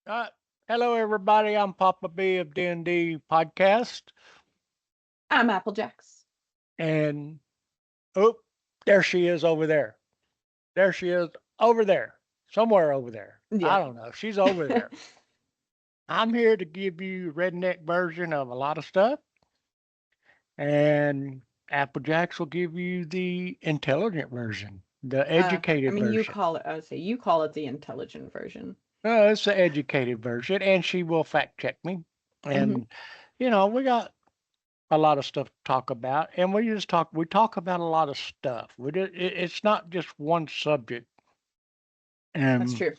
Uh, Hello, everybody. I'm Papa B of D&D Podcast, I'm Applejax. and oh, there she is over there. There she is over there, somewhere over there. I Yep. don't know. She's over there. I'm here to give you redneck version of a lot of stuff, and Applejacks will give you the intelligent version, the I educated mean, you version. call it. I would say you call it the intelligent version. No, it's the educated version, and she will fact check me. Hmm. And we got a lot of stuff to talk about, and we talk about a lot of stuff. It's not just one subject, That's and true.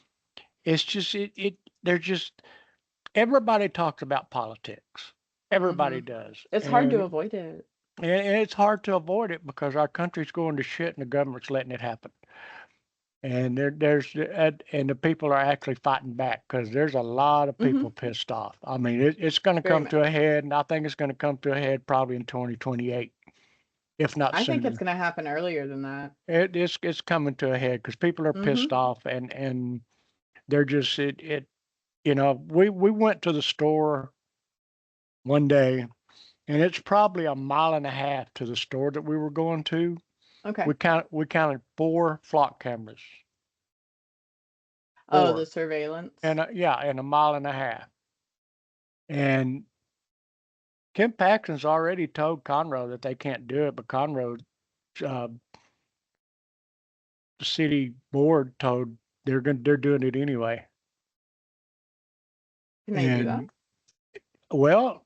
it's just it. They're just everybody talks about politics. Hmm. Everybody does, It's hard to avoid it. and it's hard to avoid it because our country's going to shit, and the government's letting it happen. And and the people are actually fighting back because there's a lot of Hmm. people pissed off. I mean, it's going to Very come to a much. head, and I think it's going to come to a head probably in 2028, if not I think it's sooner. going to happen earlier than that. It's coming to a head because people are Hmm. pissed off, and they're just it. We went to the store one day, and it's probably a mile and a half to the store that we were going to. Okay. We counted four flock cameras, Oh, the four, surveillance. and yeah, and a mile and a half. And Kim Paxton's already told Conroe that they can't do it, but Conroe, uh, the city board told they're doing it anyway. Can they do that? And well,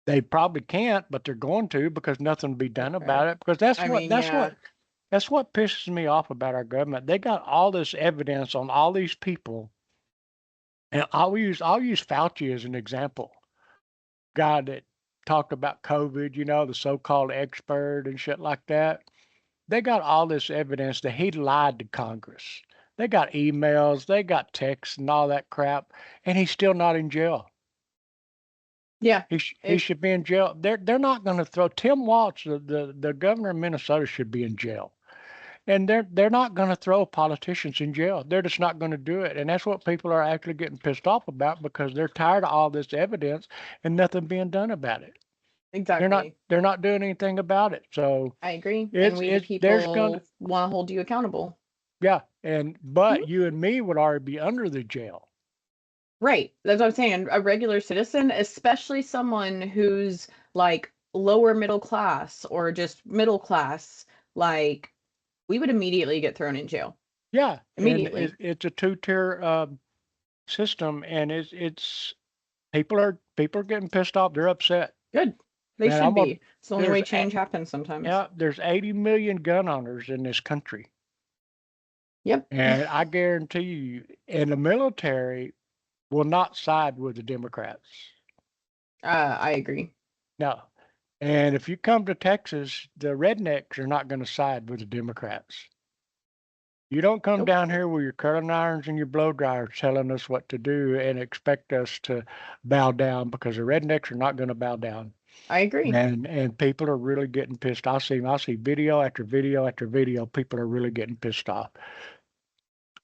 they probably can't, but they're going to because nothing will be done Okay. about it. Because I mean, yeah. that's what pisses me off about our government. They got all this evidence on all these people, and I'll use Fauci as an example. Guy that talked about COVID, the so-called expert and shit like that. They got all this evidence that he lied to Congress. They got emails, they got texts and all that crap, and he's still not in jail. Yeah. He It. should be in jail. They're not going to throw Tim Walz, the governor of Minnesota, should be in jail, and they're not going to throw politicians in jail. They're just not going to do it, and that's what people are actually getting pissed off about because they're tired of all this evidence and nothing being done about it. Exactly. They're not doing anything about it. So I agree. And it's we, the it's there's gonna people, want to hold you accountable. yeah, and but you and me would already be under the jail. Right. That's what I'm saying. A regular citizen, especially someone who's like lower middle class or just middle class, like we would immediately get thrown in jail. Yeah, and Immediately. it's a two-tier system, and it's people are getting pissed off. They're upset. Good. They Man, should I'm gonna be. It's the only there's way change happens sometimes. yeah, there's 80 million gun owners in this country, Yep. and I guarantee you, and the military will not side with the Democrats. I agree. No. And if you come to Texas, the rednecks are not going to side with the Democrats. You don't come Nope. down here with your curling irons and your blow dryers telling us what to do and expect us to bow down because the rednecks are not going to bow down. I agree. And people are really getting pissed. I see video after video after video. People are really getting pissed off.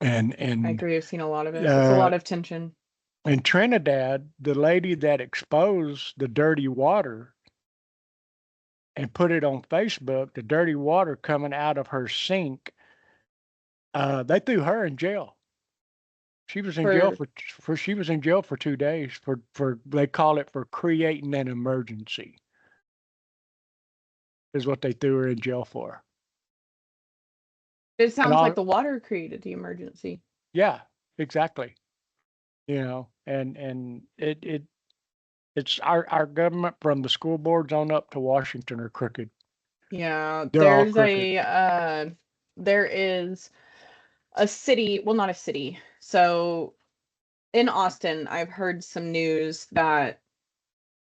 And I and agree. I've seen a lot of it. It's a uh, lot of tension. in Trinidad, the lady that exposed the dirty water and put it on Facebook, the dirty water coming out of her sink, they threw her in jail. She was in jail For for she was in jail for 2 days for they call it for creating an emergency is what they threw her in jail for. it And sounds like all the water created the emergency. yeah, exactly. And it's our government from the school boards on up to Washington are crooked. Yeah, They're all crooked. there is a city, well, not a city. So in Austin, I've heard some news that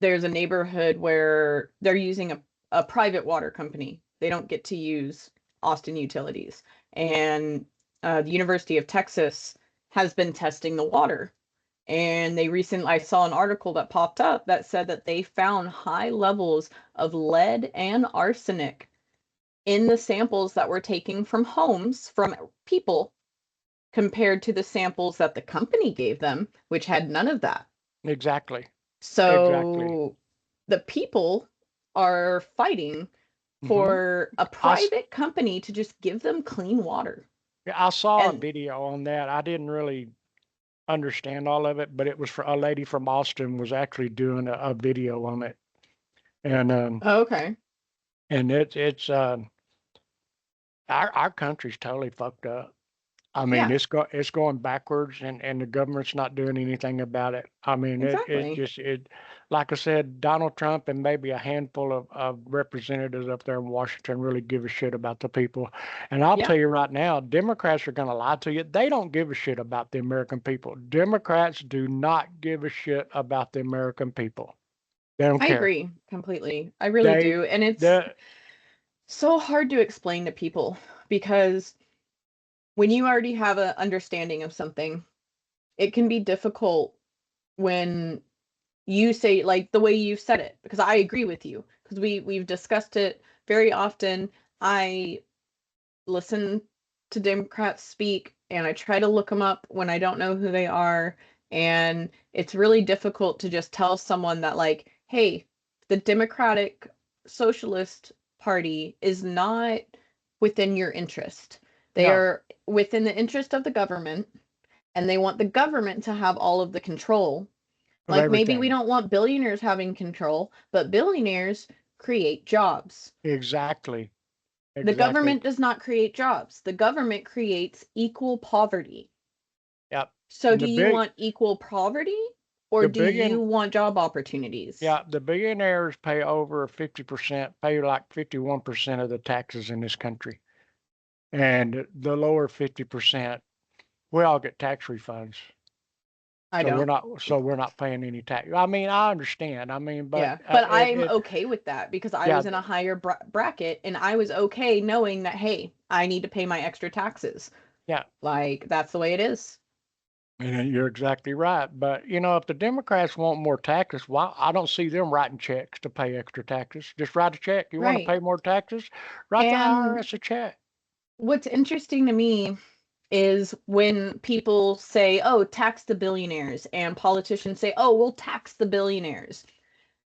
there's a neighborhood where they're using a private water company. They don't get to use Austin utilities. And the University of Texas has been testing the water. And I saw an article that popped up that said that they found high levels of lead and arsenic in the samples that were taken from homes from people compared to the samples that the company gave them, which had none of that. Exactly. Exactly. So the people are fighting Hmm. for a private company to just give them clean water. I saw a And video on that. I didn't really understand all of it, but it was for a lady from Austin was actually doing a video on it, and okay. it's our country's totally fucked up. I mean, Yeah, it's going backwards, and the government's not doing anything about it. I mean, it exactly. just it, like I said, Donald Trump and maybe a handful of representatives up there in Washington really give a shit about the people. And I'll Yeah, tell you right now, Democrats are going to lie to you. They don't give a shit about the American people. Democrats do not give a shit about the American people. They don't I care. agree completely. I really They do. And it's the so hard to explain to people because when you already have an understanding of something, it can be difficult when you say like the way you said it because I agree with you because we've discussed it very often. I listen to Democrats speak and I try to look them up when I don't know who they are. And it's really difficult to just tell someone that, like, hey, the Democratic Socialist Party is not within your interest. They no are within the interest of the government and they want the government to have all of the control. of Like maybe we everything. don't want billionaires having control, but billionaires create jobs. Exactly. The Exactly. government does not create jobs. The government creates equal poverty. Yep. So And do you want equal poverty or the do you billion want job opportunities? yeah, the billionaires pay over 50%, pay like 51% of the taxes in this country. And the lower 50%, we all get tax refunds. I don't. So we're not paying any tax. I mean, I understand. I mean, but Yeah, but it I'm it okay with that because I yeah, was in a higher bracket and I was okay knowing that, hey, I need to pay my extra taxes. yeah. Like that's the way it is. And you're exactly right. But you know, if the Democrats want more taxes, why I don't see them writing checks to pay extra taxes. Just write a check. You want to Right. pay more taxes? Write the And IRS a check. what's interesting to me is when people say, oh, tax the billionaires, and politicians say, oh, we'll tax the billionaires.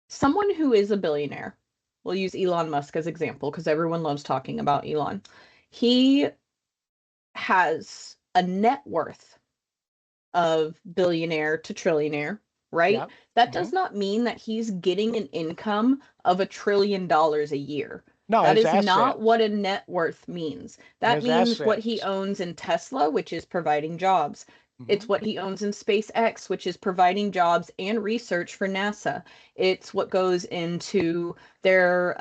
Someone who is a billionaire, we'll use Elon Musk as example because everyone loves talking about Elon. He has a net worth of billionaire to trillionaire, right? Yeah. That Hmm. does not mean that he's getting an income of $1 trillion a year. No, That his is not assets. what a net worth means. That His means what he assets. owns in Tesla, which is providing jobs. It's Hmm. what he owns in SpaceX, which is providing jobs and research for NASA. It's what goes into their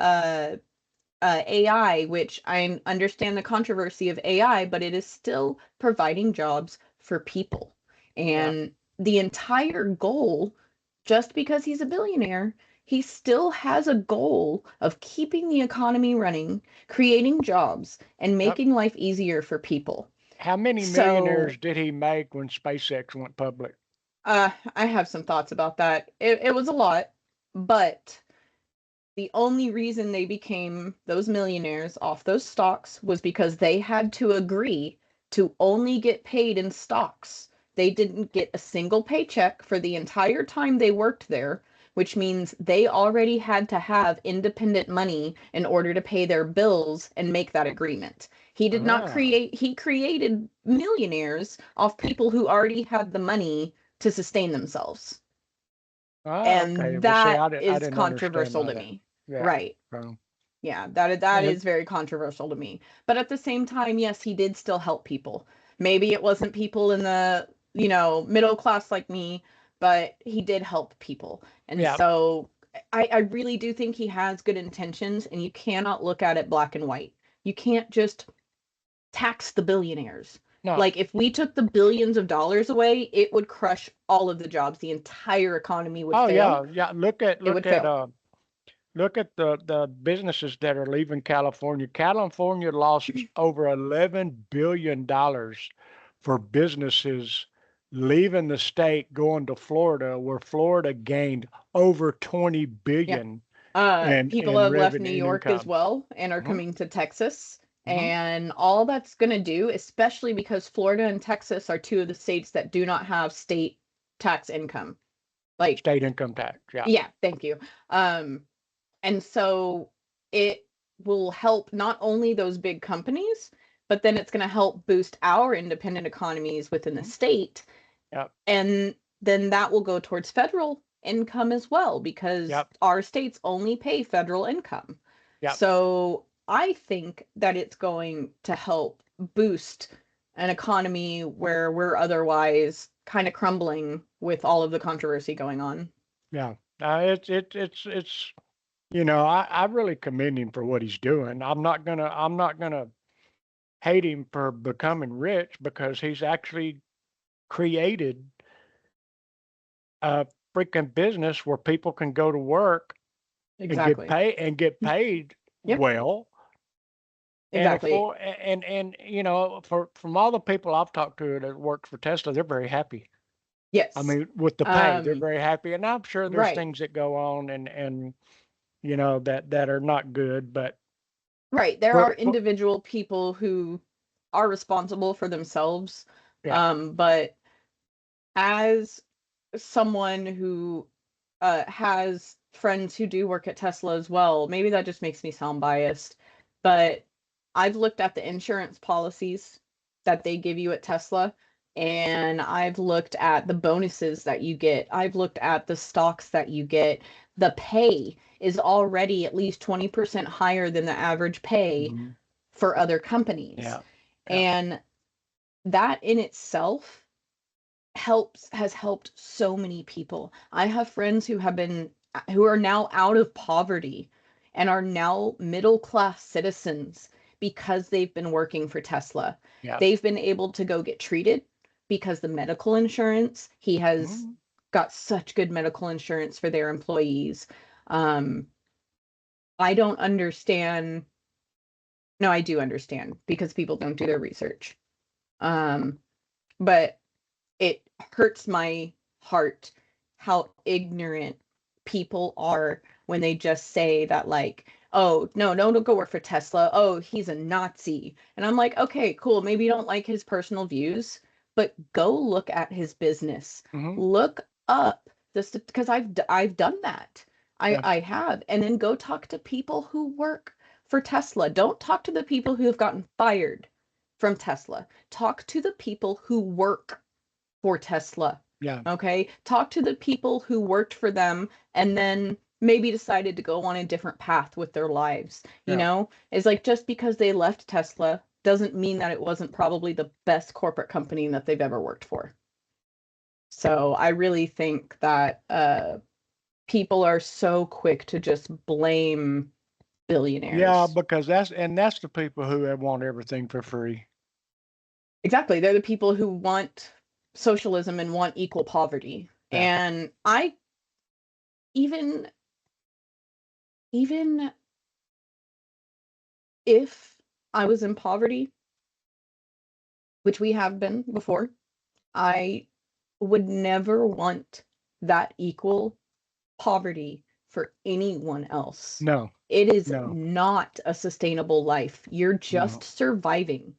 AI, which I understand the controversy of AI, but it is still providing jobs for people. Yeah. And the entire goal, just because he's a billionaire, he still has a goal of keeping the economy running, creating jobs, and Yep. making life easier for people. How many So, millionaires did he make when SpaceX went public? I have some thoughts about that. It was a lot, but the only reason they became those millionaires off those stocks was because they had to agree to only get paid in stocks. They didn't get a single paycheck for the entire time they worked there, which means they already had to have independent money in order to pay their bills and make that agreement. He did not Ah. create, he created millionaires off people who already had the money to sustain themselves. Ah, okay. And Well, see, that I is didn't understand controversial all to that. me. Yeah. Right. So, Yeah, that and is very controversial to me. But at the same time, yes, he did still help people. Maybe it wasn't people in the, middle class like me, but he did help people. And yeah. so I really do think he has good intentions, and you cannot look at it black and white. You can't just tax the billionaires. No. Like if we took the billions of dollars away, it would crush all of the jobs. The entire economy would Oh fail. yeah. Yeah. It would fail. Look at the businesses that are leaving California. California lost over $11 billion for businesses leaving the state, going to Florida, where Florida gained over 20 Yeah. billion People in have left New revenue and York as income. well and are Mhm. coming to Texas. Mhm. And all that's going to do, especially because Florida and Texas are two of the states that do not have state tax income. Like, State income tax. Yeah. yeah, thank you. Um, and so it will help not only those big companies, but then it's going to help boost our independent economies within the Mhm. state. Yep. And then that will go towards federal income as well, because Yep. our states only pay federal income. Yep. So I think that it's going to help boost an economy where we're otherwise kind of crumbling with all of the controversy going on. Yeah. It's I really commend him for what he's doing. I'm not gonna hate him for becoming rich because he's actually created a freaking business where people can go to work and Exactly. get paid Yep, well and exactly. afford and for from all the people I've talked to that work for Tesla, they're very happy. I Yes. mean, with the pay, they're Um, very happy, and I'm sure there's right. things that go on and that are not good, but Right. There but are but individual people who are responsible for themselves. yeah. But as someone who has friends who do work at Tesla as well, maybe that just makes me sound biased, but I've looked at the insurance policies that they give you at Tesla, and I've looked at the bonuses that you get. I've looked at the stocks that you get. The pay is already at least 20% higher than the average pay Mhm. for other companies. Yeah. Yeah. And that in itself has helped so many people. I have friends who are now out of poverty and are now middle class citizens because they've been working for Tesla. Yeah. They've been able to go get treated because the medical insurance, he has Mhm. got such good medical insurance for their employees. Um, I don't understand. No, I do understand because people don't do their research. Um, but it hurts my heart how ignorant people are when they just say that, like, oh no, no, don't go work for Tesla, oh he's a Nazi. And I'm like, okay, cool, maybe you don't like his personal views, but go look at his business. Mhm. Look up this, because I've done that. i Yeah. i have. And then go talk to people who work for Tesla. Don't talk to the people who have gotten fired from Tesla. Talk to the people who work for Tesla. Yeah. Okay. Talk to the people who worked for them and then maybe decided to go on a different path with their lives. Yeah. It's like, just because they left Tesla doesn't mean that it wasn't probably the best corporate company that they've ever worked for. So I really think that people are so quick to just blame Yeah, billionaires. because that's the people who want everything for free. Exactly. They're the people who want socialism and want equal poverty. Yeah. And I even even if I was in poverty, which we have been before, I would never want that equal poverty for anyone else. No. It is No. not a sustainable life. You're just No. surviving.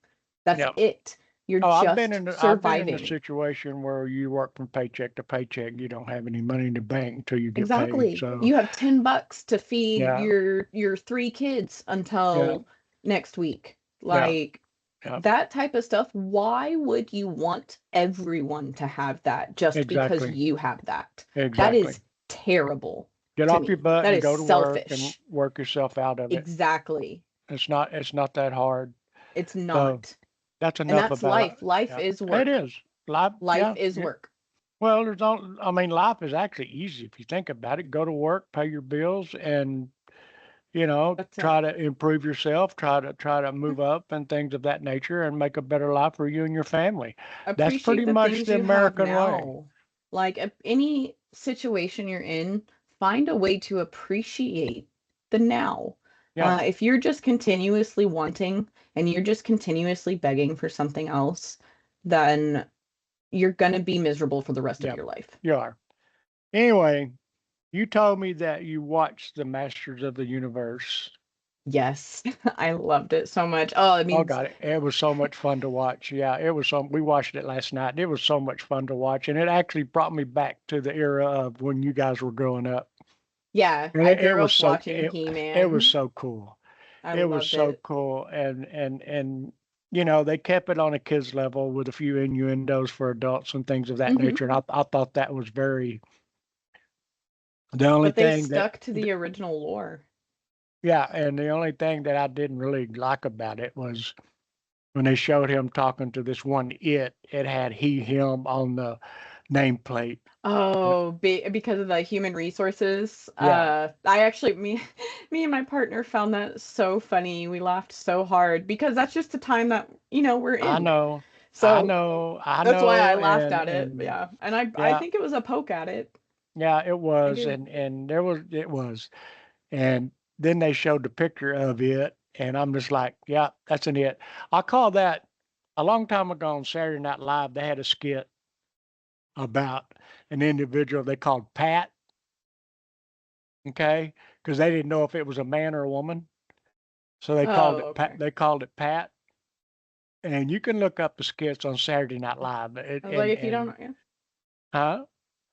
That's Yeah. it. You're Oh, just I've been in a surviving. situation where you work from paycheck to paycheck. You don't have any money in the bank until you get paid. Exactly. So You have $10 to feed yeah. your three kids Yeah. until next week. Yeah. Like, Yeah. that type of stuff, why would you want everyone to have that just because Exactly. you have that? That Exactly. is terrible Get to off your me. butt That and is go to work and selfish. work yourself out of it. Exactly. It's not that hard. It's So not. that's And enough that's about life. Life yeah. is It work. is. Life, Life yeah. is Yeah. work. Well, I mean, life is actually easy if you think about it. Go to work, pay your bills, and That's it. try to improve yourself, try to move up and things of that nature, and make a better life for you and your family. That's Appreciate pretty the much things the you have American way. now. Like, any situation you're in, find a way to appreciate the now. Yeah. If you're just continuously wanting and you're just continuously begging for something else, then you're going to be miserable for the rest of Yeah. your life. You are. Anyway, you told me that you watched the Masters of the Universe. Yes, I loved it so much. Oh, it Oh means God, it was so much fun to watch. Yeah, it was so. We watched it last night. It was so much fun to watch, and it actually brought me back to the era of when you guys were growing up. yeah, And I it grew was up so watching it was He-Man. so cool. I It was loved so it. cool, and you know they kept it on a kids level with a few innuendos for adults and things of that Hmm. nature. And I thought that was very the only But they thing that stuck to the original lore. yeah, and the only thing that I didn't really like about it was when they showed him talking to this one it had he him on the nameplate. Uh, Oh, because of the human resources. Yeah, I actually me and my partner found that so funny. We laughed so hard because that's just the time that, we're I in. know, I So know, I that's why I know, laughed at it. and Yeah. And I yeah, think it was a poke at it. yeah, it I was, did. and there was it was, and then they showed the picture of it, and I'm just like, yeah, that's an it. I call that a long time ago on Saturday Night Live. They had a skit about an individual they called Pat, okay, because they didn't know if it was a man or a woman, so they called Oh, it Pat. okay. They called it Pat, and you can look up the skits on Saturday Night Live. I was like, if you And don't, yeah. huh?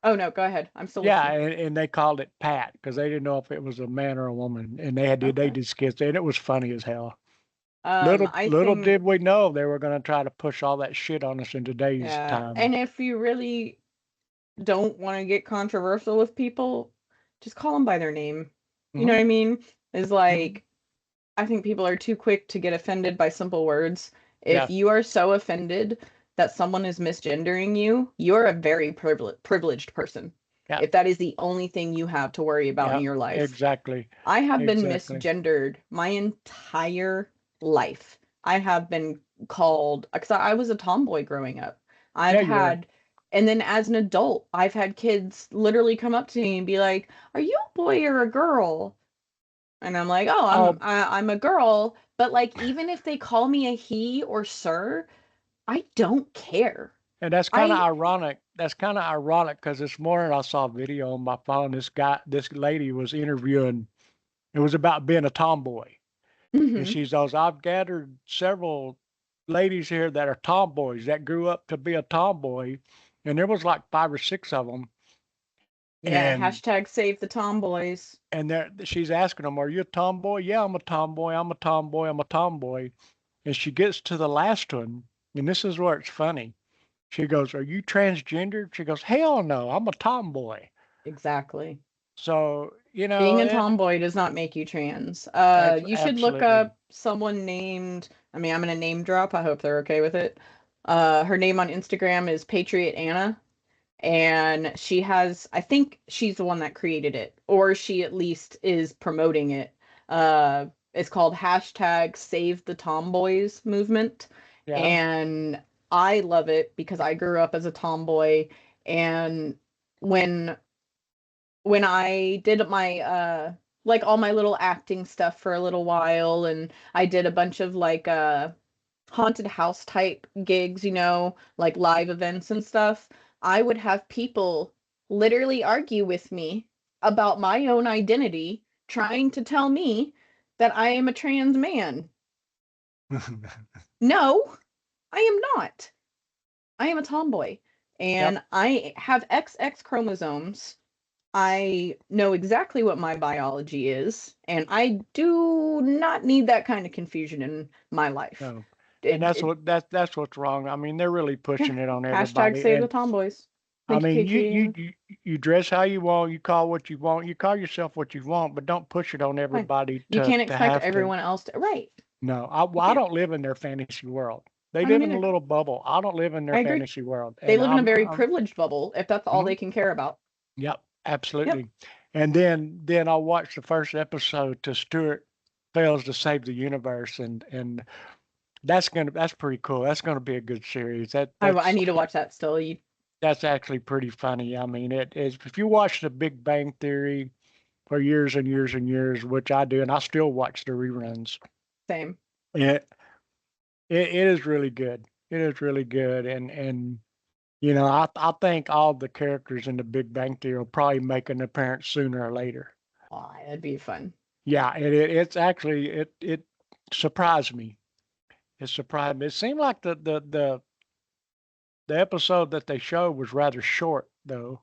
Oh no, go ahead. I'm still Yeah, listening. and they called it Pat because they didn't know if it was a man or a woman, and they Okay. did skits, and it was funny as hell. Little I little think, did we know they were going to try to push all that shit on us in today's yeah. time. And if you really don't want to get controversial with people, just call them by their name. You know Hmm. what I mean? Is Hmm. like, I think people are too quick to get offended by simple words. If Yeah, you are so offended that someone is misgendering you, you're a very privileged person. yeah, If that is the only thing you have to worry about in yeah, your life. exactly, I have been exactly. misgendered my entire life. I have been called, because I was a tomboy growing up. I've Yeah, you were. had, and then as an adult, I've had kids literally come up to me and be like, "Are you a boy or a girl?" And I'm like, "Oh, Oh, I'm a girl." But like, even if they call me a he or sir, I don't care. and that's kind of I, ironic. That's kind of ironic because this morning I saw a video on my phone. This lady was interviewing. It was about being a tomboy. And mhm. she says, I've gathered several ladies here that are tomboys that grew up to be a tomboy. And there was like five or six of them. Yeah, And hashtag save the tomboys. she's asking them, are you a tomboy? Yeah, I'm a tomboy. I'm a tomboy. I'm a tomboy. And she gets to the last one. And this is where it's funny. She goes, are you transgender? She goes, hell no, I'm a tomboy. Exactly. So, Being a tomboy does not make you trans. You should look absolutely. up someone named, I mean, I'm gonna name drop. I hope they're okay with it. Her name on Instagram is Patriot Anna, and she has, I think she's the one that created it, or she at least is promoting it. It's called hashtag Save the Tomboys movement, Yeah. and I love it because I grew up as a tomboy, and when I did my like all my little acting stuff for a little while, and I did a bunch of like haunted house type gigs, like live events and stuff, I would have people literally argue with me about my own identity, trying to tell me that I am a trans man. No, I am not. I am a tomboy, Yep. and I have XX chromosomes. I know exactly what my biology is, and I do not need that kind of confusion in my life. No. And It, it that's what's wrong. I mean, they're really yeah. pushing it on Hashtag everybody. save the And tomboys. I Thank you, mean, Patriot. you dress how you want, you call what you want, you call yourself what you want, but don't push it on Fine. everybody You can't to expect have to. everyone else to. Right. No, You well, I can't. don't live in their fantasy world. They I don't live in a either. little bubble. I don't live in their I agree. fantasy world, They and live in a very privileged bubble if that's all mhm, they can care about. yep, Yep. absolutely. And then I watched the first episode to Stuart fails to save the universe, and that's pretty cool. That's gonna be a good series. I need to watch that still. That's actually pretty funny. I mean, it is. If you watch The Big Bang Theory for years and years and years, which I do, and I still watch the reruns, Same. it it is really good. It is really good, and you know, I think all the characters in The Big Bang Theory will probably make an appearance sooner or later. Oh, that'd be fun. Yeah, it's actually it surprised me. It surprised me. It seemed like the episode that they showed was rather short, though.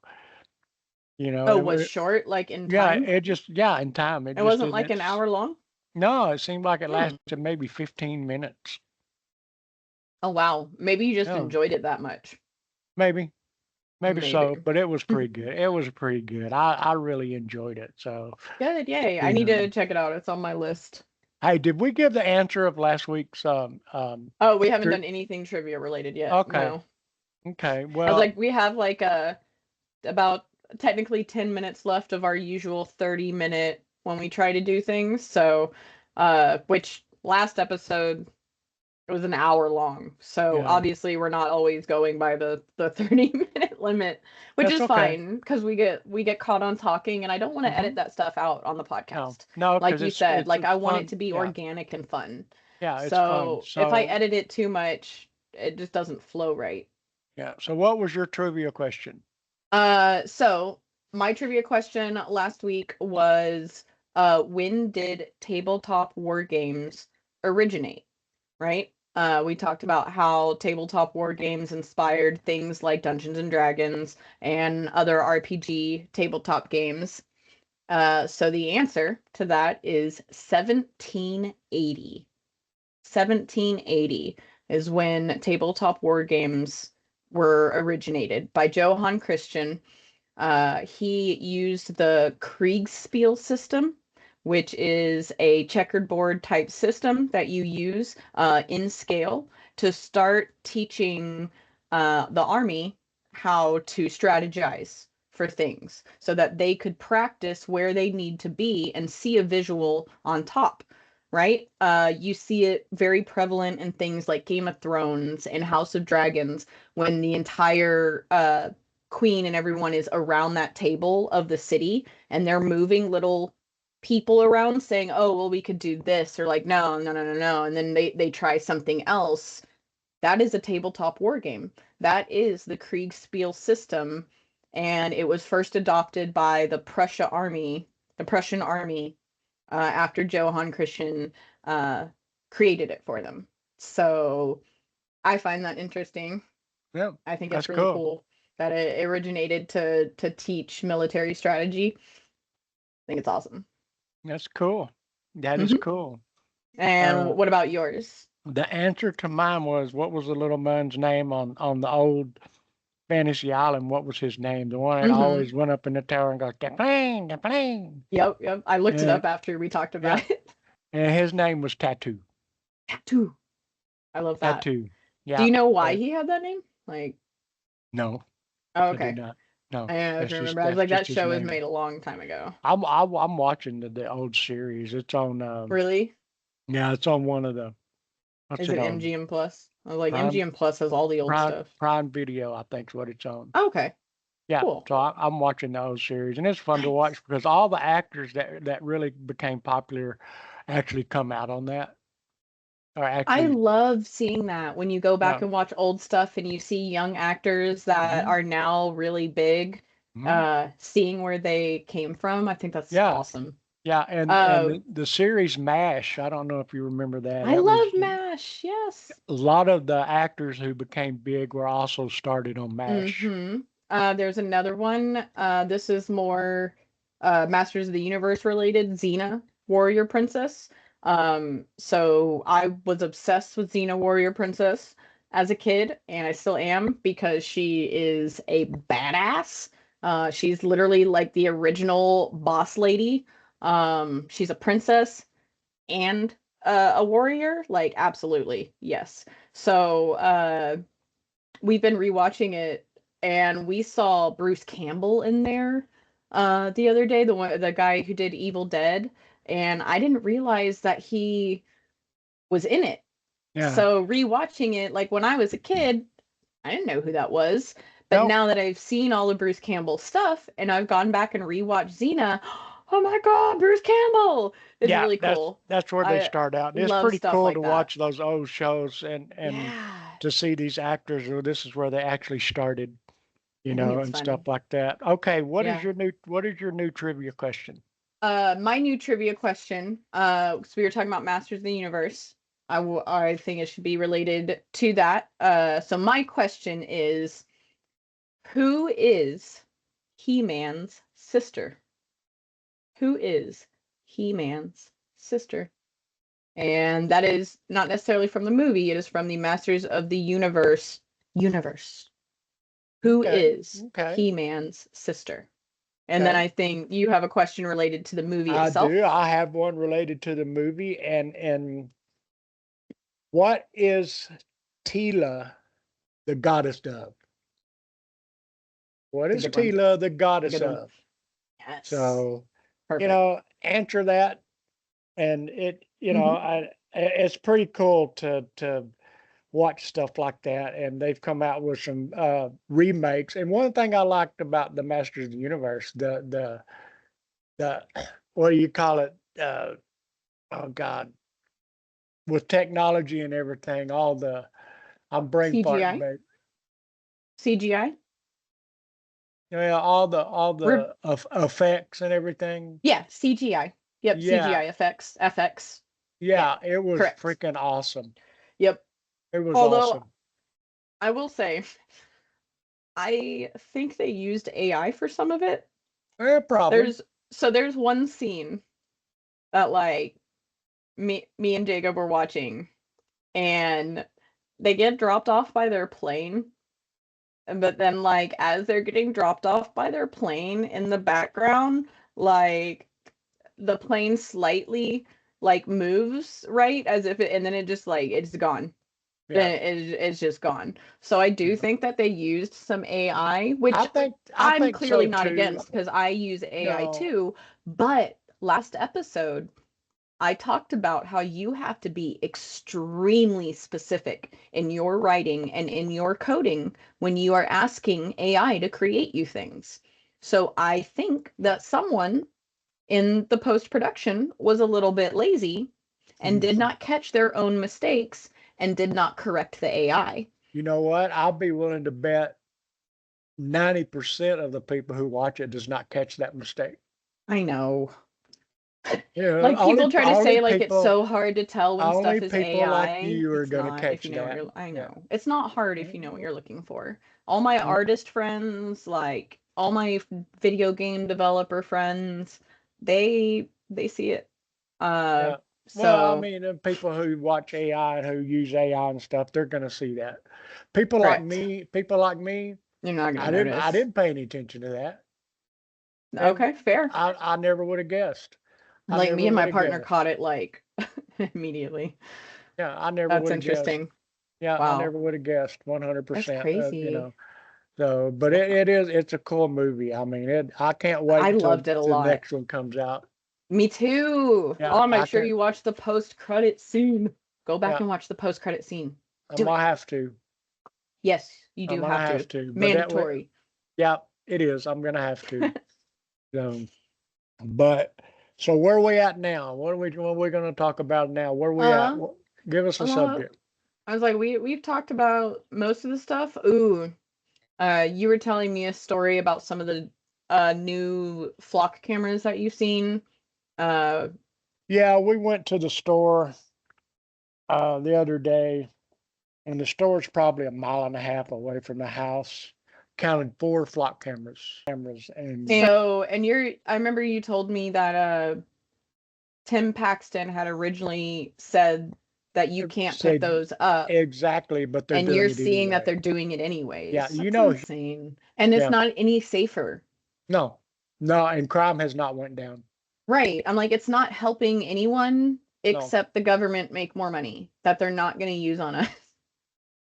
You know, Oh, was short, like in yeah, time? it just yeah, in time it It just wasn't didn't. like an hour long? No, it seemed like it Hmm. lasted maybe 15 minutes. Oh, wow. Maybe you just Yeah, enjoyed it that much. maybe. Maybe so, Maybe. but it was pretty good. It was pretty good. I really enjoyed it. So, Good, yay. I you need know. to check it out. It's on my list. Hey, did we give the answer of last week's Oh, we haven't tri- done anything trivia related yet. okay. No. Okay. I was Well, like, we have like about technically 10 minutes left of our usual 30-minute when we try to do things. So, which last episode it was an hour long. So yeah, obviously we're not always going by the 30-minute limit, which that's is okay. fine because we get caught on talking and I don't want to edit Mhm. that stuff out on the No. podcast. No, Like cuz you said, it's like a I want it fun, to be yeah. organic and fun. Yeah, it's fun. So if I So, edit it too much, it just doesn't flow right. yeah. So what was your trivia question? So my trivia question last week was, when did tabletop war games originate? Right? We talked about how tabletop war games inspired things like Dungeons and Dragons and other RPG tabletop games. So the answer to that is 1780. 1780 is when tabletop war games were originated by Johann Christian. He used the Kriegspiel system, which is a checkered board type system that you use in scale to start teaching the army how to strategize for things so that they could practice where they need to be and see a visual on top. Right? You see it very prevalent in things like Game of Thrones and House of Dragons when the entire queen and everyone is around that table of the city and they're moving little people around saying, oh, well, we could do this, or like, no, no, no, no, no, and then they try something else. That is a tabletop war game. That is the Kriegspiel system, and it was first adopted by the Prussian army, after Johann Christian uh, created it for them. So I find that interesting. Yeah, I think that's it's really cool. cool that it originated to teach military strategy. I think it's awesome. That's cool. That is Hmm. cool. And Uh, what about yours? the answer to mine was what was the little man's name on the old Fantasy Island? What was his name? The one that Hmm. always went up in the tower and goes, the plane, the plane. Yep, yep. I looked it And up after we talked yeah, about it. and his name was Tattoo. Tattoo. I love that. Tattoo. Do Yeah. you know why he had that name? Like, No, oh, I did okay. not. No, I don't know if you remember. I was that's like, just that his show was name. made a long time ago. I'm watching the old series. It's on Really? yeah, it's on one of the what's Is it it on? MGM Plus? I was like, Prime MGM Plus has all the old stuff. Prime Video, I think's what it's on. Oh, okay. Yeah, Cool. so I'm watching the old series, and it's fun to Nice. watch because all the actors that really became popular actually come out on that, or I actually, love seeing that when you go back yeah, and watch old stuff and you see young actors that hmm are now really big, hmm seeing where they came from. I think that's yeah, awesome. yeah, and Uh, the series MASH. I don't know if you remember that. I That was love MASH. Yes. a lot of the actors who became big were also started on MASH. Mm-hmm. There's another one. This is more Masters of the Universe related, Xena, Warrior Princess. So I was obsessed with Xena, Warrior Princess as a kid, and I still am because she is a badass. She's literally like the original boss lady. She's a princess and a warrior. Like, absolutely, yes. So we've been rewatching it and we saw Bruce Campbell in there the other day, the guy who did Evil Dead, and I didn't realize that he was in it. Yeah. So rewatching it, like when I was a kid, I didn't know who that was. But No. now that I've seen all of Bruce Campbell's stuff and I've gone back and rewatched Xena, oh my God, Bruce Campbell is Yeah, really cool. that's where they I start out. It's love pretty stuff cool to like that. watch those old shows and Yeah, to see these actors. Well, this is where they actually started, I think it's and stuff funny. like that. Okay, Yeah. what is your new trivia question? My new trivia question, because we were talking about Masters of the Universe. I think it should be related to that. So my question is, who is He-Man's sister? Who is He-Man's sister? And that is not necessarily from the movie, it is from the Masters of the universe. Who Okay. is Okay. He-Man's sister? And then Okay. I think you have a question related to the movie I do. itself. I have one related to the movie, and what is Tila, the goddess of? What It's a is good one. Tila, the It's a goddess good one. of? Yes. So, Perfect. answer that, and Hmm. it's pretty cool to watch stuff like that. And they've come out with some remakes. And one thing I liked about the Masters of the Universe, the what do you call it? Oh God, with technology and everything, all the I'm brain farting, CGI? but CGI? all the effects and everything. Yeah, CGI. Yep, Yeah, CGI effects, FX. Yeah, yeah, it was correct. freaking awesome. Yep. It was Although awesome. I will say, I think they used AI for some of it. Probably. There's one scene that like me and Jacob were watching, and they get dropped off by their plane. But then, like, as they're getting dropped off by their plane in the background, like the plane slightly like moves right as if it, and then it just like it's gone. Yeah. Then it's just gone. So I do Yeah. think that they used some AI, I which think I I'm think so clearly not too. against because I use AI No, too. But last episode, I talked about how you have to be extremely specific in your writing and in your coding when you are asking AI to create you things. So I think that someone in the post production was a little bit lazy and did you not catch their own mistakes and did not correct the AI. know what? I'll be willing to bet 90% of the people who watch it does not catch that mistake. I know. Yeah, Like people try to only say like it's people so hard to tell when only stuff is people like AI. you are It's gonna not if catch you know what that. you're I Yeah. know. It's not hard if you know what you're looking for. All my Yeah. artist friends, like all my video game developer friends, they see it. Uh Yeah. Well, I so mean, the people who watch AI and who use AI and stuff, they're gonna see that. correct. People like me, You're not gonna I notice. didn't pay any attention to that. And Okay, fair. I never would have guessed. I Like me never and would my have partner guessed. caught it like immediately. Yeah, I never That's would have guessed. interesting. Yeah, I Wow. never would have guessed That's 100%. crazy. So, but Yeah. it's a cool movie. I mean, I can't I wait until loved it a the lot. next one comes out. Me too. Yeah, I'll I make sure can. you watch the post-credit scene. Go back Yeah, and watch the post-credit scene. I'm Do gonna it. have to. Yes, you I'm do gonna have have to. to. But that way, Mandatory. yeah, it is. I'm gonna have to. So, but so where are we at now? What are we gonna talk about now? Where are we at? Uh, Give us a well, subject. I was like, we've talked about most of the stuff. Ooh, you were telling me a story about some of the new flock cameras that you've seen. Uh, Yeah, we went to the store the other day, and the store's probably a mile and a half away from the house. Counted four flock cameras, and and I remember you told me that Tim Paxton had originally said that you can't put said those up, exactly, but they're and doing you're it seeing that anyway. they're doing it Yeah, anyways. That's insane. And it's yeah, not any safer. no, no, and crime has not went down. Right. I'm like, it's not helping anyone No, except the government make more money that they're not going to use on us.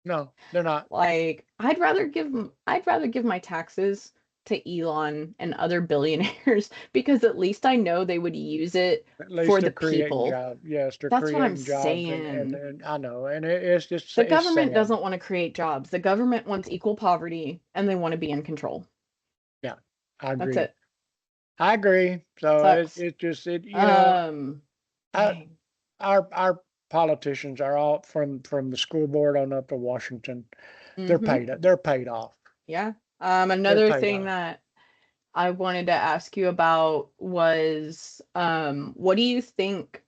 no, they're not. Like, I'd rather give my taxes to Elon and other billionaires because at least I know they would use it At for least they're the creating people. jobs. Yes, they're That's what I'm creating jobs, saying. and I know, and it's just The it's government sad. doesn't want to create jobs. The government wants equal poverty and they want to be in control. Yeah, I That's agree. it. I agree. So Sucks. it just Um, I, dang. our politicians are all from the school board on up to Washington. Mm-hmm. They're paid off. Yeah. They're Another paid thing off. that I wanted to ask you about was what do you think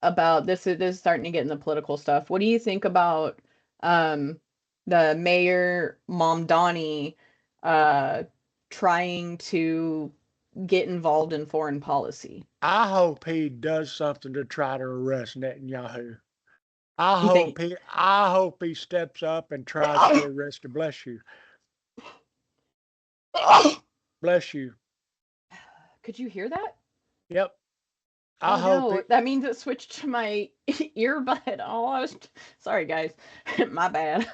about this is starting to get in the political stuff. What do you think about um the mayor Mamdani uh trying to get involved in foreign policy? I hope he does something to try to arrest Netanyahu. You think I hope he steps up and tries to arrest him. Bless you. Bless you. could you hear that? Yep. I Oh hope no, it that means it switched to my earbud. Oh, sorry guys. My bad.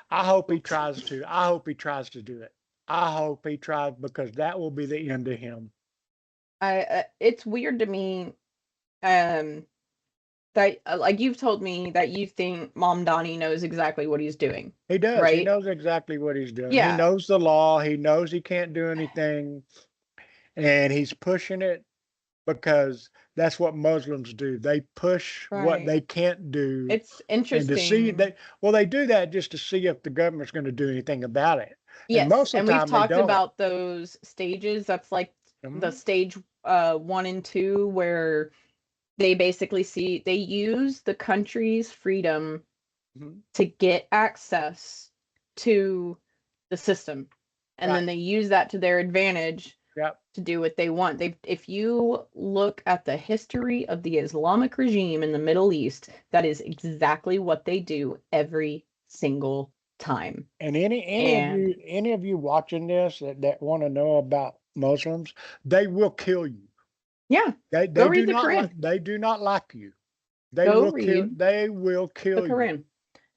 I hope he Oops. tries to. I hope he tries to do it. I hope he tries because that will be the end of him. I it's weird to me um that like you've told me that you think Mom Donnie knows exactly what he's doing, He does. He right? knows exactly what he's doing. He Yeah, knows the law. He knows he can't do anything, and he's pushing it because that's what Muslims do. They push what right. they can't do, It's and to see interesting. they well, they do that just to see if the government's going to do anything about it. And Yes, most of and the we've time, they talked don't. about those stages. That's like the Mhm, stage 1 and 2 where they basically see they use the country's freedom mhm. to get access to the system. And Right. then they use that to their advantage Yep. to do what they want. They if you look at the history of the Islamic regime in the Middle East, that is exactly what they do every single time. And And any of you watching this that want to know about Muslims, they will kill you. yeah, go They read do the not Quran. like you. Go read They will the kill you. Quran.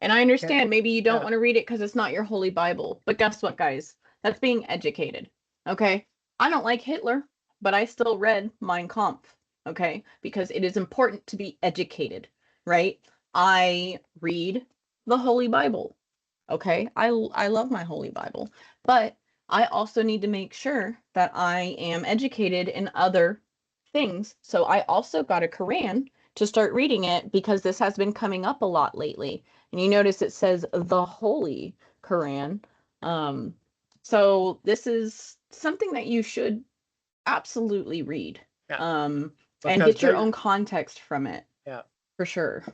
And I Yeah. understand maybe you don't Yeah. want to read it because it's not your holy Bible. But guess what, guys? That's being educated. Okay? I don't like Hitler, but I still read Mein Kampf. Okay? Because it is important to be educated, right? I read the Holy Bible. Okay? I love my Holy Bible. But I also need to make sure that I am educated in other things. So I also got a Quran to start reading it because this has been coming up a lot lately. And you notice it says the Holy Quran. Um, so this is something that you should absolutely read Yeah. um, and Because get your they own context from it yeah. for sure.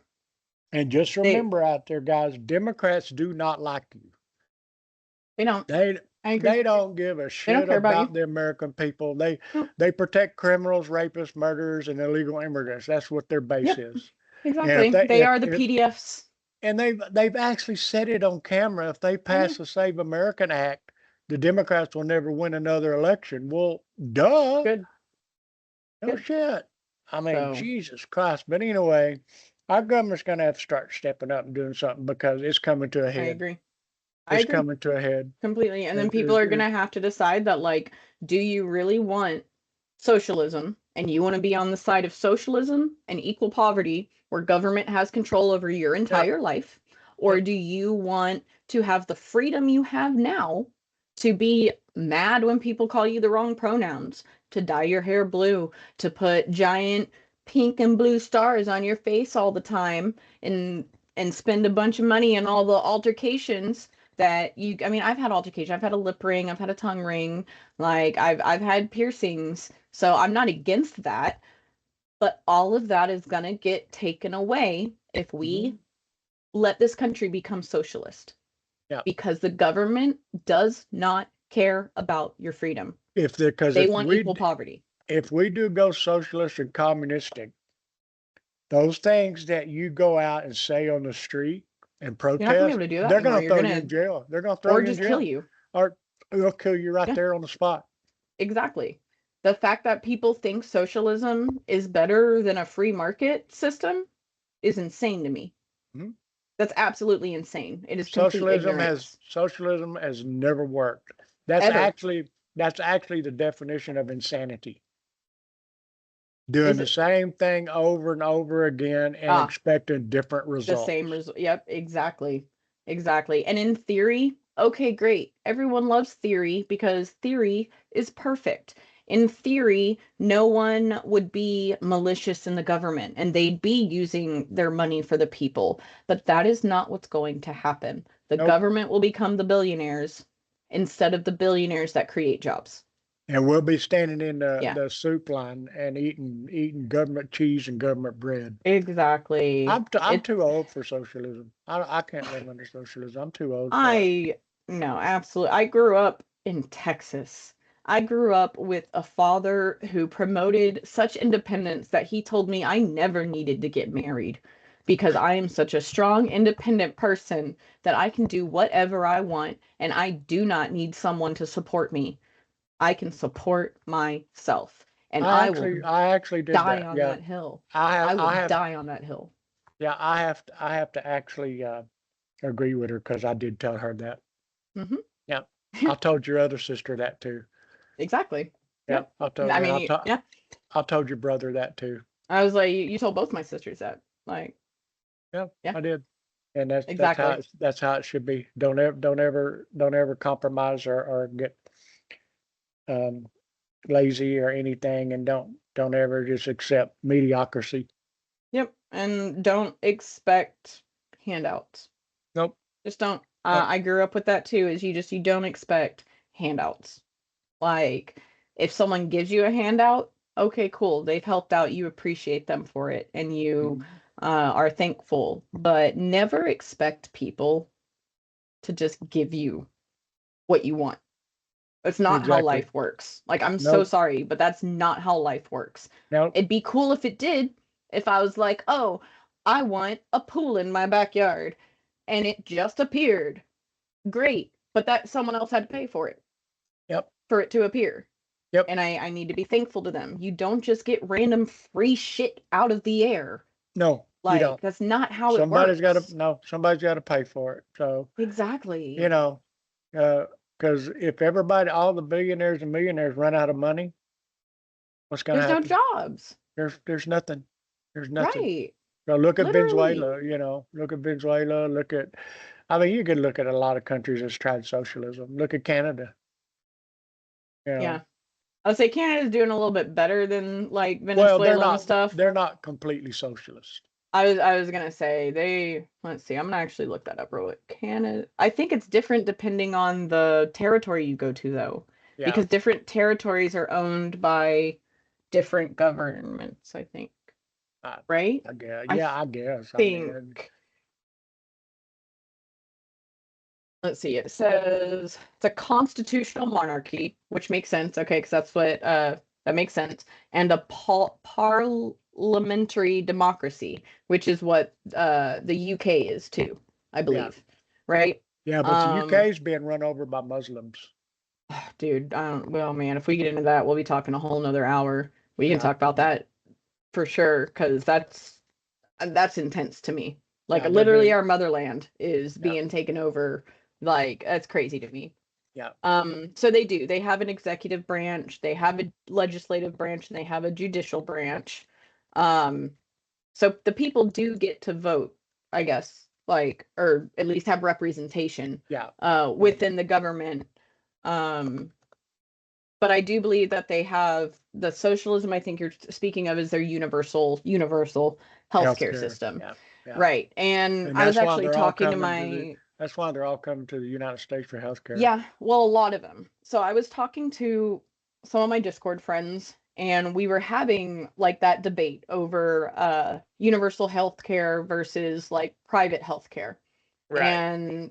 And just They remember out there, guys, Democrats do not like you. they don't. They I agree. they don't give a They don't shit care about you. about the American people. Nope. They protect criminals, rapists, murderers, and illegal immigrants. That's what their base Yep. is. And Exactly. They are the if PDFs. and they've actually said it on camera. If they I know. pass the Save American Act, the Democrats will never win another election. Well, duh. Good. No Good. shit. I mean, So Jesus Christ. But anyway, our government's going to have to start stepping up and doing something because it's coming to a I head. agree. I It's agree. coming to a head. Completely. And then It, people are it, going to have to decide that, like, do you really want socialism and you want to be on the side of socialism and equal poverty where government has control over your yep. entire life? Or Yep. do you want to have the freedom you have now to be mad when people call you the wrong pronouns, to dye your hair blue, to put giant pink and blue stars on your face all the time and spend a bunch of money on all the altercations that you I mean I've had altercation, I've had a lip ring, I've had a tongue ring, like I've had piercings. So I'm not against that, but all of that is going to get taken away if we Mhm. let this country become socialist Yep. because the government does not care about your freedom. Because They want equal poverty. if we do go socialist and communistic, those things that you go out and say on the street and You're not going to be protest, able to do that they're anymore. going to You're throw going you in to jail. They're going to throw or you in just kill jail, you. or they'll kill you right Yeah, there on the spot. exactly. The fact that people think socialism is better than a free market system is insane to me. Mhm. That's absolutely insane. It is complete ignorance. Socialism has never worked. Ever. That's actually the definition of insanity. Doing Is the it same thing over and over again and ah expecting different the same results. result? Yep, exactly. Exactly. And in theory, okay, great. Everyone loves theory because theory is perfect. In theory, no one would be malicious in the government and they'd be using their money for the people. But that is not what's going to happen. The Nope. government will become the billionaires instead of the billionaires that create jobs. And we'll be standing in Yeah, the soup line and eating government cheese and government bread. exactly. I'm too old for socialism. I can't live under socialism. I'm too old for it. I no, absolutely. I grew up in Texas. I grew up with a father who promoted such independence that he told me I never needed to get married because I am such a strong, independent person that I can do whatever I want and I do not need someone to support me. I can support myself and I actually did die that. on Yeah, that hill. I I will have die on that hill. yeah I have to actually agree with her because I did tell her that. Hmm. Yeah, I told your other sister that too. Exactly. Yeah, Yep. I told I her. mean, yeah. I told your brother that too. I was like, you told both my sisters that. Like, Yeah, yeah, I did. And exactly. that's how it should be. Don't ever compromise or get um, lazy or anything, and don't ever just accept mediocrity. Yep. And don't expect handouts. Nope, Just don't. nope, I grew up with that too, is you don't expect handouts. Like, if someone gives you a handout, okay, cool. They've helped out. You appreciate them for it and you mhm, are thankful, but never expect people to just give you what you want. It's not how exactly. life works. Like, I'm so Nope, sorry, but that's not how life works. nope, It'd be cool if it did, if I was like, oh, I want a pool in my backyard, and it just appeared. Great. But that someone else had to pay yep, for it to appear. yep. And I need to be thankful to them. You don't just get random free shit out of the air. No, you Like, don't. that's not how it works. Somebody's got to pay for it. So you Exactly. know, because if everybody, all the billionaires and millionaires run out of money, what's going to There's no happen? jobs. There's nothing. There's nothing. Right. So look at Literally. Venezuela, look at Venezuela, I mean, you could look at a lot of countries that's tried socialism. Look at Canada, you know. Yeah. I would say Canada's doing a little bit better than like Well, Venezuela and stuff. they're not completely socialist. I was gonna say they, let's see, I'm gonna actually look that up real quick. Canada, I think it's different depending on the territory you go to though, Yeah, because different territories are owned by different governments, I think. I, Right? I guess. I Yeah, I guess. I think, mean, let's see, it says it's a constitutional monarchy, which makes sense, okay, because that's what that makes sense, and a parliamentary democracy, which is what the UK is too, I yeah, believe, right? yeah. But the Um, UK is being run over by Muslims. dude, I don't, well, man, if we get into that, we'll be talking a whole nother hour. We can Yeah, talk about that for sure, because that's intense to me. Like, yeah. They're literally, being. our motherland is Yeah, being taken over. Like, that's crazy to me. yeah, So they do. They have an executive branch, they have a legislative branch, and they have a judicial branch. Um, so the people do get to vote, I guess, like, or at least have representation yeah, yeah. within the government. Um, but I do believe that they have the socialism I think you're speaking of is their universal healthcare Healthcare. system. Yeah, yeah. Right. And And I was that's why actually they're all talking to coming to the. my, That's why they're all coming to the United States for healthcare. yeah, well, a lot of them. So I was talking to some of my Discord friends and we were having like that debate over universal healthcare versus like private healthcare. Right. And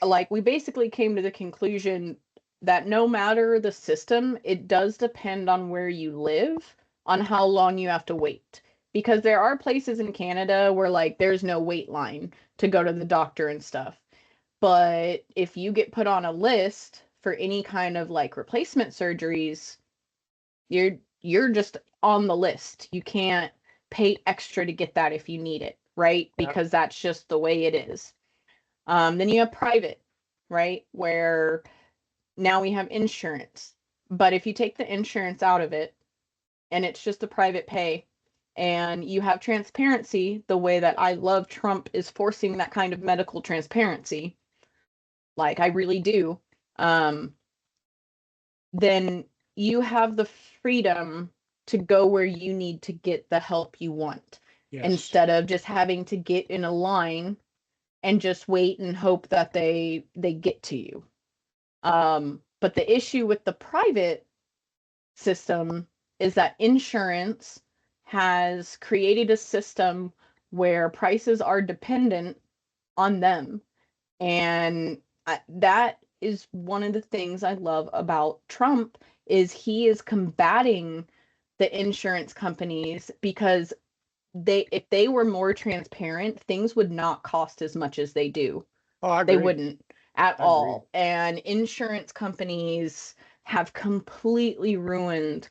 like we basically came to the conclusion that no matter the system, it does depend on where you live, on how long you have to wait. Because there are places in Canada where like there's no wait line to go to the doctor and stuff. But if you get put on a list for any kind of like replacement surgeries, you're just on the list. You can't pay extra to get that if you need it, right? Yeah. Because that's just the way it is. Then you have private, right? Where now we have insurance. But if you take the insurance out of it and it's just a private pay and you have transparency, the way that I love Trump is forcing that kind of medical transparency, like I really do, um, then you have the freedom to go where you need to get the help you want Yes. instead of just having to get in a line and just wait and hope that they get to you. But the issue with the private system is that insurance has created a system where prices are dependent on them. And that is one of the things I love about Trump is he is combating the insurance companies because if they were more transparent, things would not cost as much as they do. Oh, I They agree. wouldn't at I agree. all. And insurance companies have completely ruined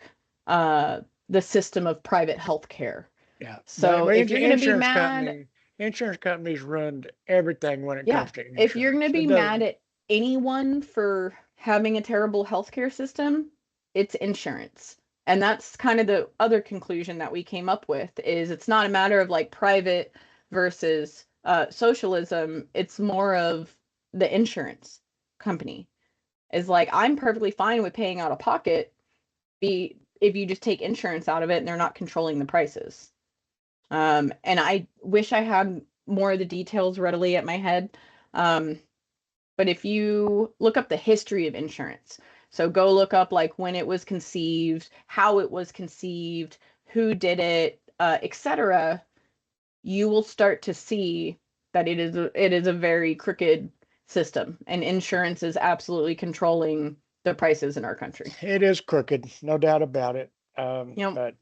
uh, the system of private health care. Yeah. So if you're going to be mad, Insurance companies run everything when it yeah, comes to if you're going to insurance. It be mad doesn't. at anyone for having a terrible healthcare system, it's insurance. And that's kind of the other conclusion that we came up with is it's not a matter of like private versus socialism. It's more of the insurance company is like, I'm perfectly fine with paying out of pocket be if you just take insurance out of it and they're not controlling the prices. And I wish I had more of the details readily at my head. Um, but if you look up the history of insurance, so go look up like when it was conceived, how it was conceived, who did it, etc., you will start to see that it is a very crooked system, and insurance is absolutely controlling the prices in our country. It is crooked, no doubt about it. Yep, But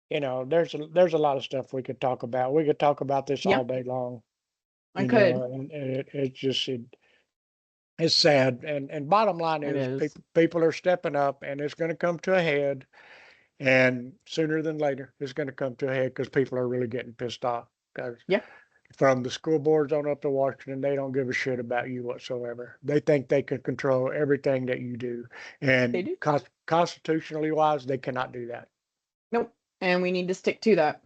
there's a lot of stuff we could talk about. We could talk about this all yep, day long. I could. And it's sad. And bottom line It is, is. people are stepping up, and it's going to come to a head. And sooner than later, it's going to come to a head because people are really getting pissed off. Because Yeah, from the school boards on up to Washington, they don't give a shit about you whatsoever. They think they can control everything that you do, they and do. constitutionally wise, they cannot do that. Nope. And we need to stick to that.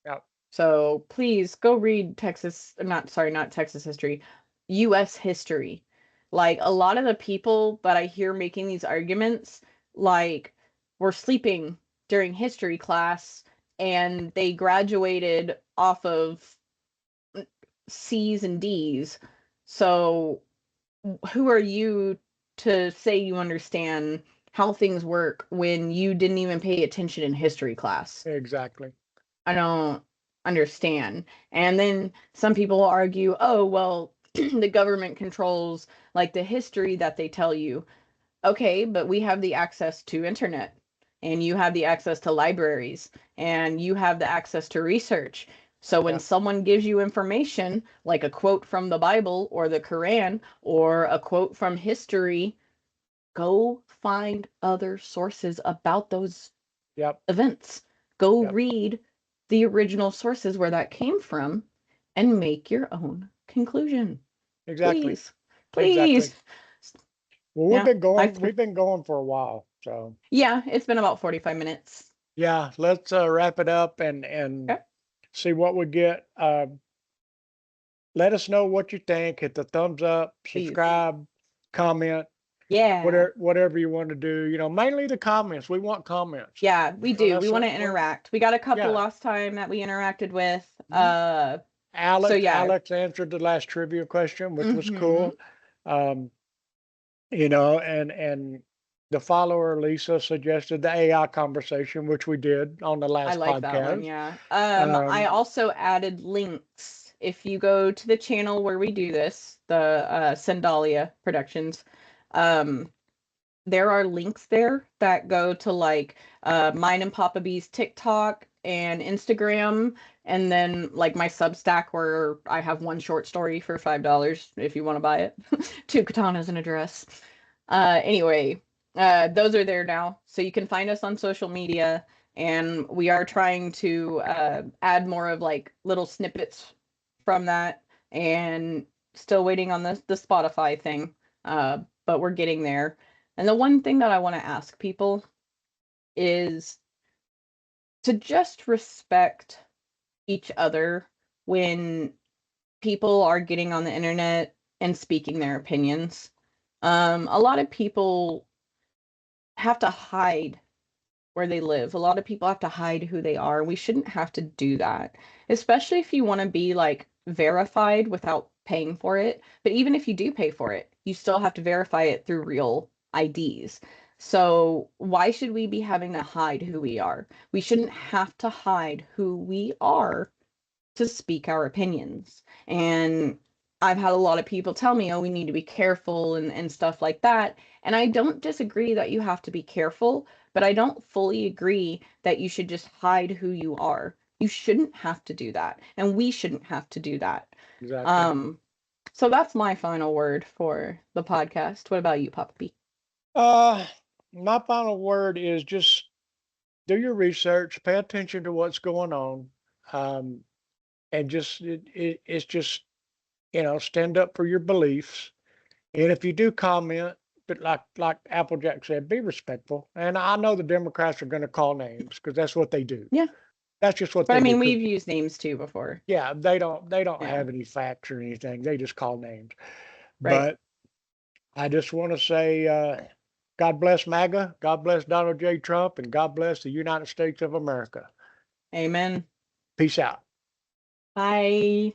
Yeah, So please go read Texas, not sorry, not Texas history, US history. Like a lot of the people that I hear making these arguments, like were sleeping during history class and they graduated off of C's and D's. So who are you to say you understand how things work when you didn't even pay attention in history class? exactly. I don't understand. And then some people argue, oh, well, the government controls like the history that they tell you. Okay, but we have the access to internet and you have the access to libraries and you have the access to research. So when Yeah, someone gives you information like a quote from the Bible or the Quran or a quote from history, go find other sources about those yep, events. Go yep, read the original sources where that came from and make your own conclusion. exactly, Please. exactly. Please. Well, Yeah. we've been going for a while, so Yeah, it's been about 45 minutes. yeah, let's wrap it up and Okay. see what we get. Let us know what you think. Hit the thumbs up, Please. subscribe, comment, Yeah. whatever you want to do. Mainly the comments. We want comments. Yeah, we do. We That's want to what. interact. We got a couple Yeah. last time that we interacted with. Mhm. So yeah. Alex answered the last trivia question, which was Mhm. cool. Um, and the follower Lisa suggested the AI conversation, which we did on the I last like that one, podcast. yeah. I Um, also added links. If you go to the channel where we do this, the Sendalia Productions, um, there are links there that go to like mine and Papa B's TikTok and Instagram, and then like my Substack where I have one short story for $5 if you want to buy it. Two katanas and a dress. Anyway, those are there now, so you can find us on social media, and we are trying to add more of like little snippets from that, and still waiting on the Spotify thing, but we're getting there. And the one thing that I want to ask people is to just respect each other when people are getting on the internet and speaking their opinions. A lot of people have to hide where they live. A lot of people have to hide who they are. We shouldn't have to do that, especially if you want to be like verified without paying for it. But even if you do pay for it, you still have to verify it through real IDs. So why should we be having to hide who we are? We shouldn't have to hide who we are to speak our opinions. And I've had a lot of people tell me, oh, we need to be careful and stuff like that. And I don't disagree that you have to be careful, but I don't fully agree that you should just hide who you are. You shouldn't have to do that. And we shouldn't have to do that. Exactly. So that's my final word for the podcast. What about you, Papa B? Uh, my final word is just do your research, pay attention to what's going on, um, and just it's just stand up for your beliefs. And if you do comment, but like Applejack said, be respectful. And I know the Democrats are going to call names because that's what they do. Yeah. That's just what But I they do. mean, 'Cause, we've used names too before. yeah, they don't Yeah. have any facts or anything. They just call names. Right. But I just want to say, God bless MAGA, God bless Donald J. Trump, and God bless the United States of America. Amen. Peace out. Bye.